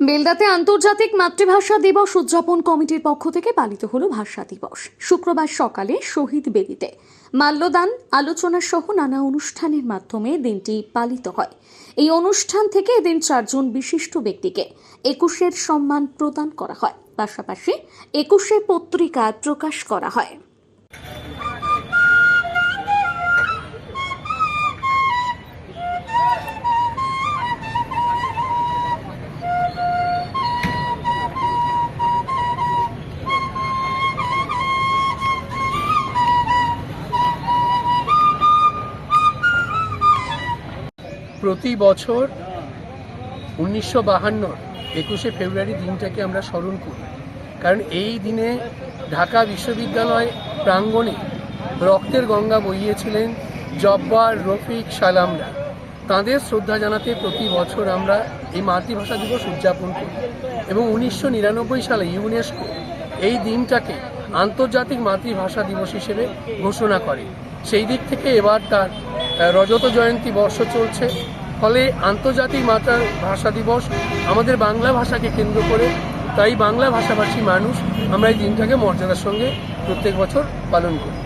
বেলদাতে আন্তর্জাতিক মাতৃভাষা দিবস উদযাপন কমিটির পক্ষ থেকে পালিত হলো ভাষা দিবস। শুক্রবার সকালে শহীদ বেদিতে মাল্যদান, আলোচনা সহ নানা অনুষ্ঠানের মাধ্যমে দিনটি পালিত হয়। এই অনুষ্ঠান থেকে এদিন 4 জন বিশিষ্ট ব্যক্তিকে 21-এর সম্মান প্রদান করা হয়। পাশাপাশি 21-এ পত্রিকা প্রকাশ করা হয়। প্রতি বছর 1952 21শে ফেব্রুয়ারি দিনটাকে আমরা স্মরণ করি, কারণ এই দিনে ঢাকা বিশ্ববিদ্যালয় প্রাঙ্গণে রক্তের গঙ্গা বইয়েছিলেন জব্বার, রফিক, সালামরা। তাঁদের শ্রদ্ধা জানাতে প্রতি বছর আমরা এই মাতৃভাষা দিবস উদযাপন করি এবং 1999 সালে ইউনেস্কো এই দিনটাকে আন্তর্জাতিক মাতৃভাষা দিবস হিসেবে ঘোষণা করে। সেই দিক থেকে এবার তার রজত জয়ন্তী বর্ষ চলছে। ফলে আন্তর্জাতিক মাতৃভাষা দিবস আমাদের বাংলা ভাষাকে কেন্দ্র করে, তাই বাংলা ভাষাভাষী মানুষ আমরা এই দিনটাকে মর্যাদার সঙ্গে প্রত্যেক বছর পালন করি।